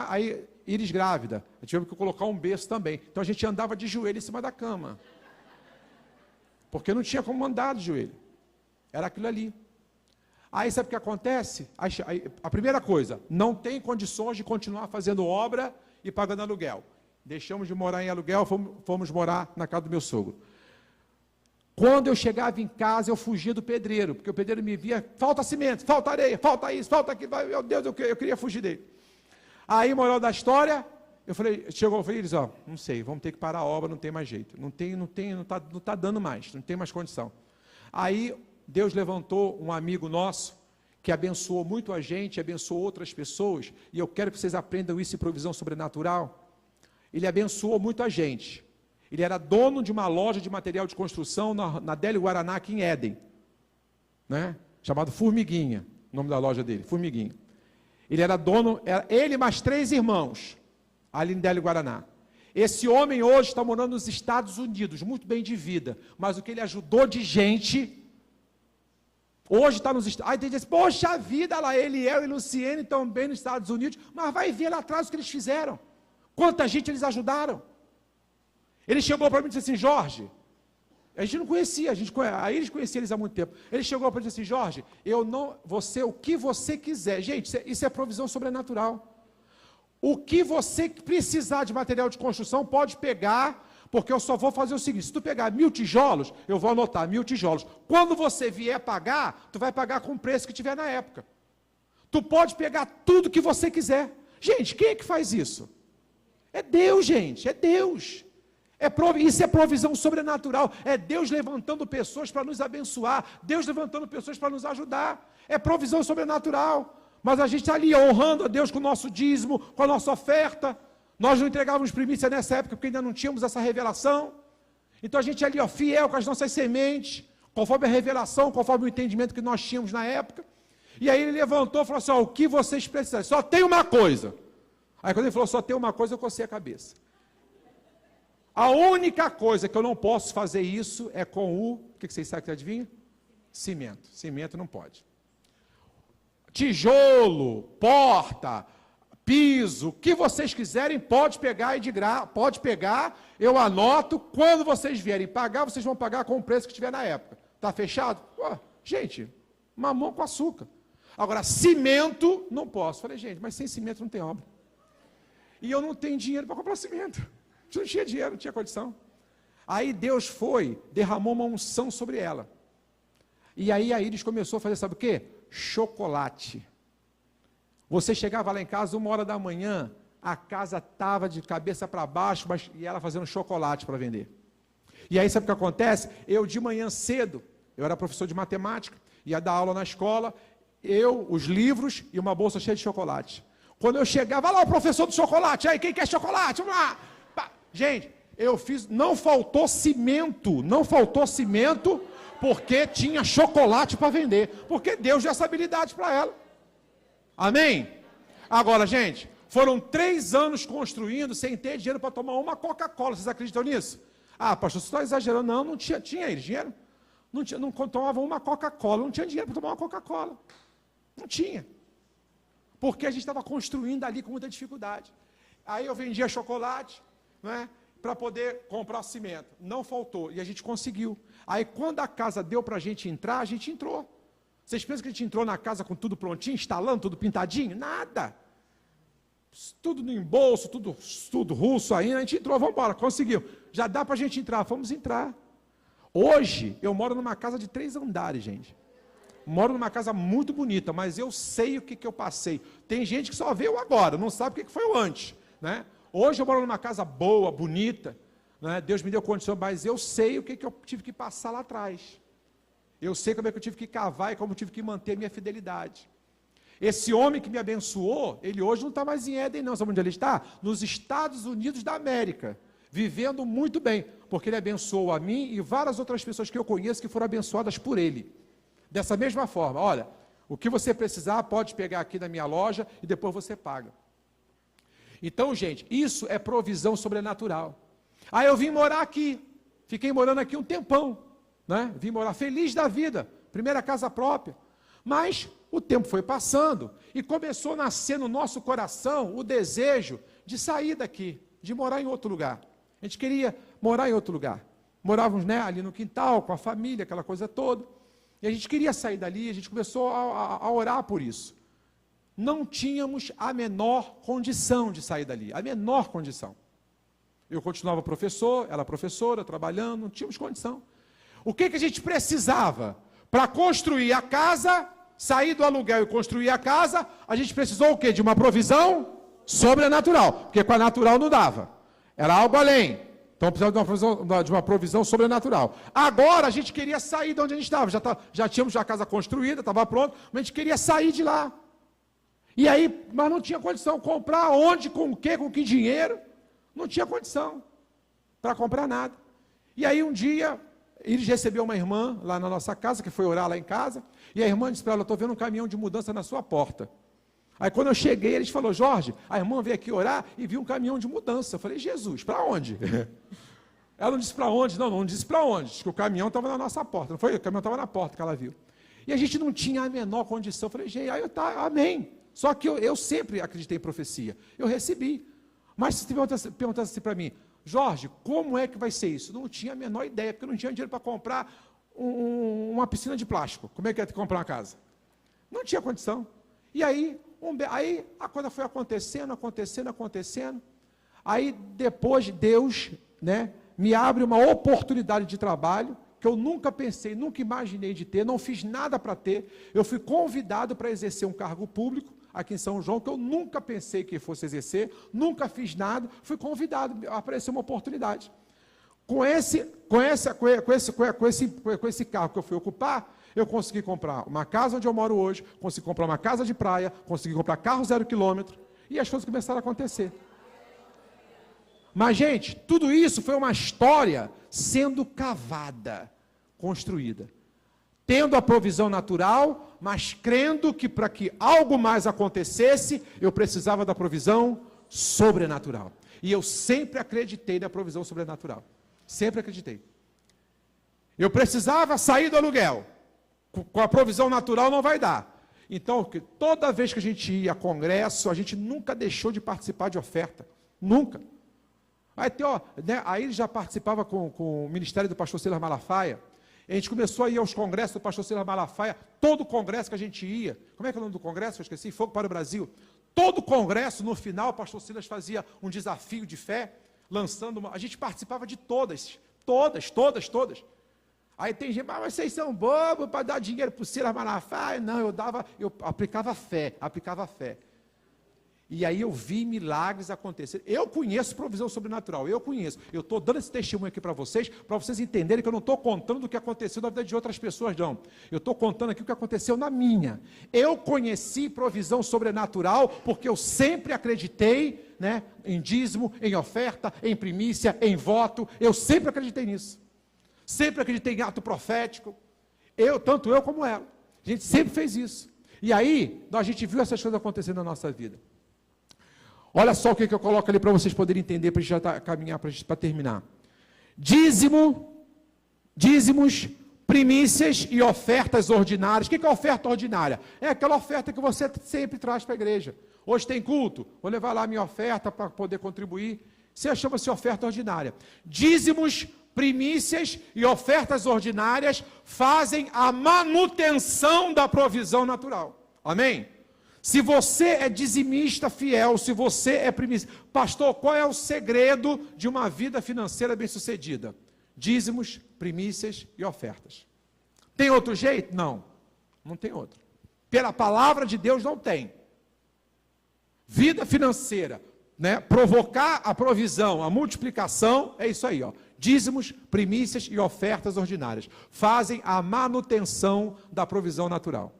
Iris grávida, a gente teve que colocar um berço também. Então a gente andava de joelho em cima da cama. Porque não tinha como andar de joelho. Era aquilo ali. Aí sabe o que acontece? A primeira coisa, não tem condições de continuar fazendo obra e pagando aluguel. Deixamos de morar em aluguel, fomos morar na casa do meu sogro. Quando eu chegava em casa, eu fugia do pedreiro, porque o pedreiro me via, falta cimento, falta areia, falta isso, falta aquilo. Meu Deus, eu queria fugir dele. Aí, moral da história, eu falei, eles, ó, não sei, vamos ter que parar a obra, não tem mais jeito. Não tá dando mais, não tem mais condição. Aí, Deus levantou um amigo nosso, que abençoou muito a gente, abençoou outras pessoas, e eu quero que vocês aprendam isso em provisão sobrenatural. Ele abençoou muito a gente. Ele era dono de uma loja de material de construção na Délio Guaraná, aqui em Éden, né? Chamado Formiguinha, o nome da loja dele, Formiguinha. Ele era dono, ele mais 3 irmãos, ali em Délio Guaraná. Esse homem hoje está morando nos Estados Unidos, muito bem de vida, mas o que ele ajudou de gente, hoje está nos Estados Unidos. Aí tem gente diz, poxa vida, lá Eliel e Luciene estão bem nos Estados Unidos, mas vai ver lá atrás o que eles fizeram, quanta gente eles ajudaram. Ele chegou para mim e disse assim, Jorge, a gente não conhecia, aí eles conheciam eles há muito tempo. Ele chegou para mim e disse assim, Jorge, o que você quiser. Gente, isso é provisão sobrenatural. O que você precisar de material de construção, pode pegar, porque eu só vou fazer o seguinte, se tu pegar 1000 tijolos, eu vou anotar 1000 tijolos. Quando você vier pagar, tu vai pagar com o preço que tiver na época. Tu pode pegar tudo que você quiser. Gente, quem é que faz isso? É Deus, gente, é Deus. Isso é provisão sobrenatural, é Deus levantando pessoas para nos abençoar, Deus levantando pessoas para nos ajudar, é provisão sobrenatural, mas a gente está ali honrando a Deus com o nosso dízimo, com a nossa oferta. Nós não entregávamos primícia nessa época, porque ainda não tínhamos essa revelação, então a gente ali, fiel com as nossas sementes, conforme a revelação, conforme o entendimento que nós tínhamos na época, e aí ele levantou e falou assim, o que vocês precisam, só tem uma coisa. Aí quando ele falou, só tem uma coisa, eu cocei a cabeça. A única coisa que eu não posso fazer isso é com o que vocês sabem que adivinha? Cimento. Cimento não pode. Tijolo, porta, piso, o que vocês quiserem, pode pegar pode pegar, eu anoto, quando vocês vierem pagar, vocês vão pagar com o preço que tiver na época. Está fechado? Gente, mamão com açúcar. Agora, cimento, não posso. Falei, gente, mas sem cimento não tem obra. E eu não tenho dinheiro para comprar cimento. Não tinha dinheiro, não tinha condição. Aí Deus derramou uma unção sobre ela. E aí a Iris começou a fazer, sabe o quê? Chocolate. Você chegava lá em casa 1h da manhã, a casa estava de cabeça para baixo, e ela fazendo chocolate para vender. E aí sabe o que acontece? Eu de manhã cedo, eu era professor de matemática, ia dar aula na escola, os livros e uma bolsa cheia de chocolate. Quando eu chegava, lá o professor do chocolate, aí quem quer chocolate? Vamos lá! Gente, não faltou cimento, porque tinha chocolate para vender, porque Deus deu essa habilidade para ela. Amém? Agora, gente, foram 3 anos construindo sem ter dinheiro para tomar uma Coca-Cola, vocês acreditam nisso? Pastor, você está exagerando? Não tinha eles dinheiro? Não tomavam uma Coca-Cola, não tinha dinheiro para tomar uma Coca-Cola, não tinha, porque a gente estava construindo ali com muita dificuldade. Aí eu vendia chocolate, para poder comprar cimento, não faltou, e a gente conseguiu. Aí quando a casa deu para a gente entrar, a gente entrou. Vocês pensam que a gente entrou na casa com tudo prontinho, instalando, tudo pintadinho? Nada, tudo no embolso, tudo russo ainda, a gente entrou, vamos embora, conseguiu, já dá para a gente entrar, vamos entrar. Hoje, eu moro numa casa de 3 andares, gente, moro numa casa muito bonita, mas eu sei o que eu passei. Tem gente que só vê o agora, não sabe o que foi o antes, Hoje eu moro numa casa boa, bonita, Deus me deu condição, mas eu sei o que eu tive que passar lá atrás. Eu sei como é que eu tive que cavar e como eu tive que manter a minha fidelidade. Esse homem que me abençoou, ele hoje não está mais em Éden não, sabe onde ele está? Nos Estados Unidos da América, vivendo muito bem, porque ele abençoou a mim e várias outras pessoas que eu conheço que foram abençoadas por ele. Dessa mesma forma, olha, o que você precisar pode pegar aqui na minha loja e depois você paga. Então, gente, isso é provisão sobrenatural. Aí eu vim morar aqui, fiquei morando aqui um tempão, vim morar feliz da vida, primeira casa própria, mas o tempo foi passando e começou a nascer no nosso coração o desejo de sair daqui, de morar em outro lugar. A gente queria morar em outro lugar. Morávamos ali no quintal, com a família, aquela coisa toda, e a gente queria sair dali, a gente começou a orar por isso. Não tínhamos a menor condição de sair dali, a menor condição. Eu continuava professor, ela professora, trabalhando, não tínhamos condição. O que a gente precisava? Para construir a casa, sair do aluguel e construir a casa, a gente precisou o quê? De uma provisão sobrenatural, porque com a natural não dava, era algo além. Então precisava de uma provisão sobrenatural. Agora a gente queria sair de onde a gente estava, já tínhamos a casa construída, estava pronto, mas a gente queria sair de lá. E aí, mas não tinha condição, comprar onde, com que dinheiro, não tinha condição para comprar nada. E aí um dia, eles recebeu uma irmã lá na nossa casa, que foi orar lá em casa, e a irmã disse para ela, estou vendo um caminhão de mudança na sua porta. Aí quando eu cheguei, eles falaram, Jorge, a irmã veio aqui orar e viu um caminhão de mudança. Eu falei, Jesus, para onde? Ela não disse para onde, não disse para onde. Disse que o caminhão estava na nossa porta. Não foi? O caminhão estava na porta que ela viu. E a gente não tinha a menor condição. Eu falei, gente, aí tá, amém. Só que eu sempre acreditei em profecia. Eu recebi. Mas se você perguntasse assim para mim, Jorge, como é que vai ser isso? Não tinha a menor ideia, porque eu não tinha dinheiro para comprar uma piscina de plástico. Como é que ia comprar uma casa? Não tinha condição. E aí a coisa foi acontecendo. Aí depois Deus, né, me abre uma oportunidade de trabalho que eu nunca pensei, nunca imaginei de ter, não fiz nada para ter. Eu fui convidado para exercer um cargo público aqui em São João, que eu nunca pensei que fosse exercer, nunca fiz nada, fui convidado, apareceu uma oportunidade. Com esse cargo que eu fui ocupar, eu consegui comprar uma casa onde eu moro hoje, consegui comprar uma casa de praia, consegui comprar carro 0 quilômetro, e as coisas começaram a acontecer. Mas, gente, tudo isso foi uma história sendo cavada, construída. Tendo a provisão natural, mas crendo que para que algo mais acontecesse, eu precisava da provisão sobrenatural. E eu sempre acreditei na provisão sobrenatural. Sempre acreditei. Eu precisava sair do aluguel. Com a provisão natural não vai dar. Então, toda vez que a gente ia a congresso, a gente nunca deixou de participar de oferta. Nunca. Aí ele já participava com o ministério do pastor Silas Malafaia. A gente começou a ir aos congressos do pastor Silas Malafaia. Todo congresso que a gente ia, como é que é o nome do congresso? Eu esqueci, Fogo para o Brasil. Todo congresso, no final, o pastor Silas fazia um desafio de fé, lançando a gente participava de todas. Aí tem gente, mas vocês são bobos para dar dinheiro para o Silas Malafaia? Não, eu aplicava fé. E aí eu vi milagres acontecer. Eu conheço provisão sobrenatural, eu conheço. Eu estou dando esse testemunho aqui para vocês entenderem que eu não estou contando do que aconteceu na vida de outras pessoas, não. Eu estou contando aqui o que aconteceu na minha. Eu conheci provisão sobrenatural porque eu sempre acreditei, né, em dízimo, em oferta, em primícia, em voto. Eu sempre acreditei nisso. Sempre acreditei em ato profético. Tanto eu como ela. A gente sempre fez isso. E aí, a gente viu essas coisas acontecendo na nossa vida. Olha só o que eu coloco ali para vocês poderem entender, para a gente já caminhar para terminar. Dízimos, primícias e ofertas ordinárias. O que é oferta ordinária? É aquela oferta que você sempre traz para a igreja. Hoje tem culto, vou levar lá a minha oferta para poder contribuir. Isso chama-se oferta ordinária. Dízimos, primícias e ofertas ordinárias fazem a manutenção da provisão natural. Amém? Se você é dizimista fiel, se você é primícia, pastor, qual é o segredo de uma vida financeira bem-sucedida? Dízimos, primícias e ofertas. Tem outro jeito? Não tem outro. Pela palavra de Deus não tem. Vida financeira, né? Provocar a provisão, a multiplicação, é isso aí, ó. Dízimos, primícias e ofertas ordinárias fazem a manutenção da provisão natural.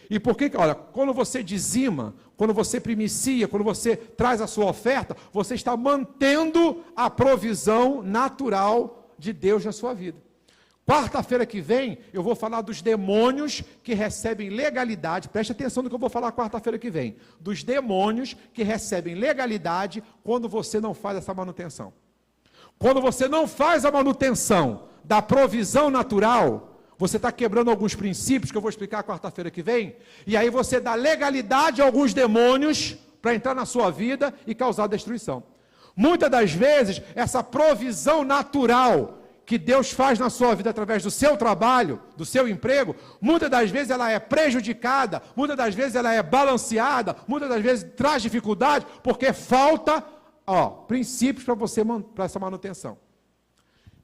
E por que, olha, quando você dizima, quando você primicia, quando você traz a sua oferta, você está mantendo a provisão natural de Deus na sua vida. Quarta-feira que vem, eu vou falar dos demônios que recebem legalidade, preste atenção no que eu vou falar quarta-feira que vem, dos demônios que recebem legalidade quando você não faz essa manutenção. Quando você não faz a manutenção da provisão natural, você está quebrando alguns princípios que eu vou explicar quarta-feira que vem, e aí você dá legalidade a alguns demônios para entrar na sua vida e causar destruição. Muitas das vezes, essa provisão natural que Deus faz na sua vida através do seu trabalho, do seu emprego, muitas das vezes ela é prejudicada, muitas das vezes ela é balanceada, muitas das vezes traz dificuldade, porque falta, princípios para essa manutenção.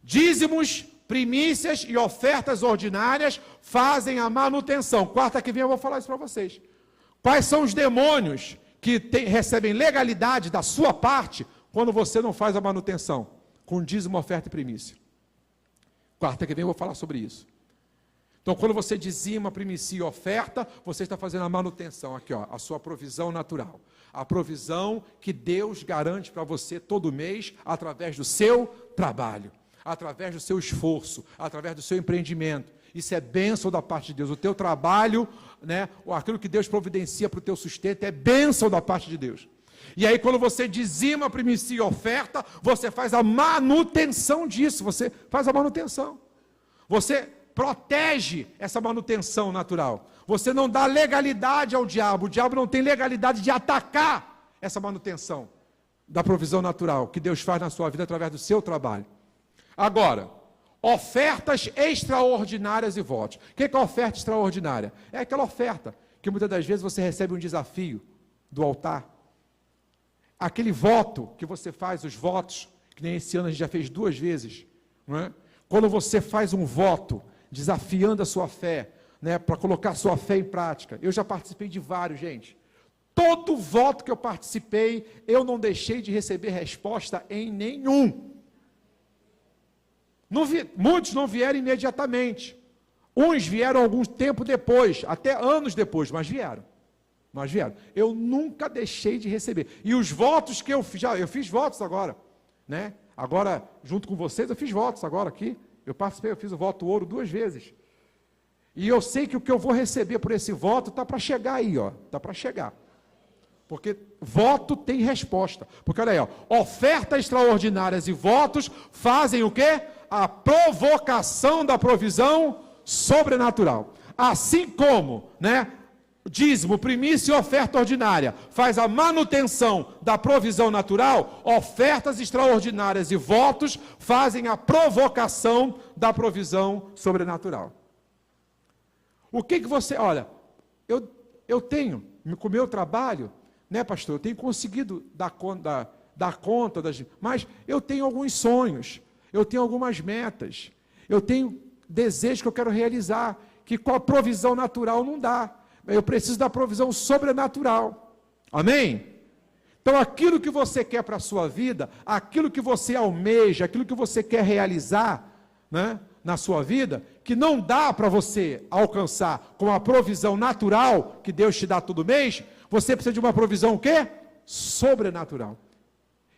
Dízimos, primícias e ofertas ordinárias fazem a manutenção. Quarta que vem eu vou falar isso para vocês. Quais são os demônios que recebem legalidade da sua parte quando você não faz a manutenção? Com dízimo, oferta e primícia. Quarta que vem eu vou falar sobre isso. Então, quando você dizima, primicia e oferta, você está fazendo a manutenção, aqui, a sua provisão natural. A provisão que Deus garante para você todo mês através do seu trabalho, através do seu esforço, através do seu empreendimento. Isso é bênção da parte de Deus. O teu trabalho, né, aquilo que Deus providencia para o teu sustento, é bênção da parte de Deus. E aí quando você dizima, primicia e oferta, você faz a manutenção disso, você faz a manutenção. Você protege essa manutenção natural. Você não dá legalidade ao diabo. O diabo não tem legalidade de atacar essa manutenção da provisão natural que Deus faz na sua vida através do seu trabalho. Agora, ofertas extraordinárias e votos. O que é oferta extraordinária? É aquela oferta que muitas das vezes você recebe um desafio do altar. Aquele voto que você faz, os votos, que nem esse ano a gente já fez 2 vezes, não é? Quando você faz um voto desafiando a sua fé, né, para colocar a sua fé em prática. Eu já participei de vários, gente. Todo voto que eu participei, eu não deixei de receber resposta em nenhum. Muitos não vieram imediatamente. Uns vieram algum tempo depois, até anos depois, mas vieram. Eu nunca deixei de receber. E os votos que eu fiz, eu fiz votos agora, né? Agora, junto com vocês, eu fiz votos agora aqui. Eu participei, eu fiz o voto ouro 2 vezes. E eu sei que o que eu vou receber por esse voto está para chegar aí, ó. Está para chegar. Porque voto tem resposta. Porque olha aí, ó, ofertas extraordinárias e votos fazem o quê? A provocação da provisão sobrenatural. Assim como, né, dízimo, primícia e oferta ordinária faz a manutenção da provisão natural, ofertas extraordinárias e votos fazem a provocação da provisão sobrenatural. O que você... Olha, eu tenho, com o meu trabalho, né, pastor, eu tenho conseguido dar conta das... Mas eu tenho alguns sonhos, eu tenho algumas metas, eu tenho desejos que eu quero realizar, que com a provisão natural não dá. Eu preciso da provisão sobrenatural. Amém? Então, aquilo que você quer para a sua vida, aquilo que você almeja, aquilo que você quer realizar, né, na sua vida, que não dá para você alcançar com a provisão natural que Deus te dá todo mês, você precisa de uma provisão o quê? Sobrenatural.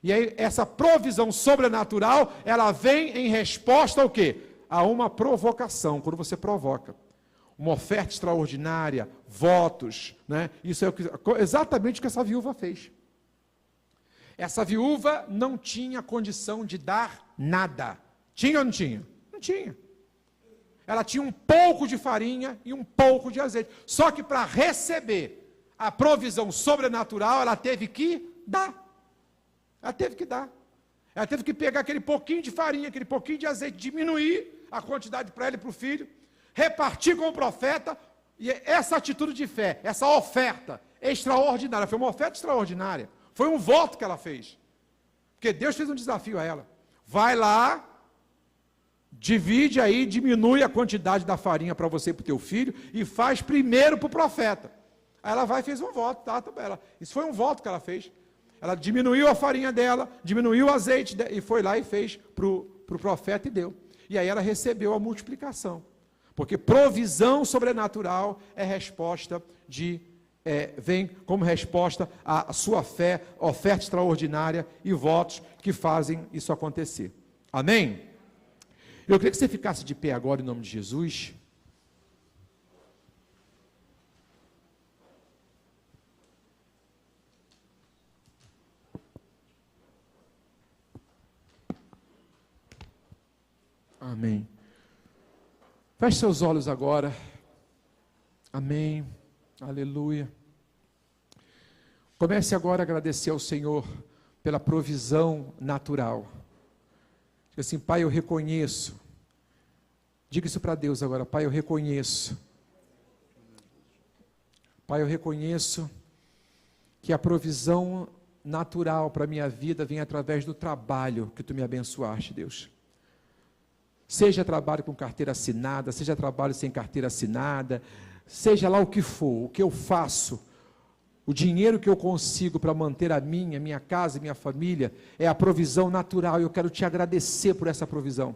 E aí, essa provisão sobrenatural, ela vem em resposta ao quê? A uma provocação, quando você provoca. Uma oferta extraordinária, votos, né? Isso é exatamente o que essa viúva fez. Essa viúva não tinha condição de dar nada. Tinha ou não tinha? Não tinha. Ela tinha um pouco de farinha e um pouco de azeite. Só que para receber a provisão sobrenatural, ela teve que dar. Ela teve que dar. Ela teve que pegar aquele pouquinho de farinha, aquele pouquinho de azeite, diminuir a quantidade para ela e para o filho, repartir com o profeta, e essa atitude de fé, essa oferta extraordinária, foi uma oferta extraordinária, foi um voto que ela fez, porque Deus fez um desafio a ela, vai lá, divide aí, diminui a quantidade da farinha para você e para o teu filho, e faz primeiro para o profeta. Aí ela vai e fez um voto, isso foi um voto que ela fez, ela diminuiu a farinha dela, diminuiu o azeite, e foi lá e fez para o profeta e deu, e aí ela recebeu a multiplicação. Porque provisão sobrenatural é resposta vem como resposta à sua fé, oferta extraordinária e votos que fazem isso acontecer. Amém? Eu queria que você ficasse de pé agora em nome de Jesus. Amém. Feche seus olhos agora. Amém. Aleluia. Comece agora a agradecer ao Senhor pela provisão natural. Diga assim, Pai, eu reconheço. Diga isso para Deus agora, Pai, eu reconheço. Pai, eu reconheço que a provisão natural para a minha vida vem através do trabalho que Tu me abençoaste, Deus. Seja trabalho com carteira assinada, seja trabalho sem carteira assinada, seja lá o que for, o que eu faço, o dinheiro que eu consigo para manter a minha casa e minha família, é a provisão natural, e eu quero Te agradecer por essa provisão.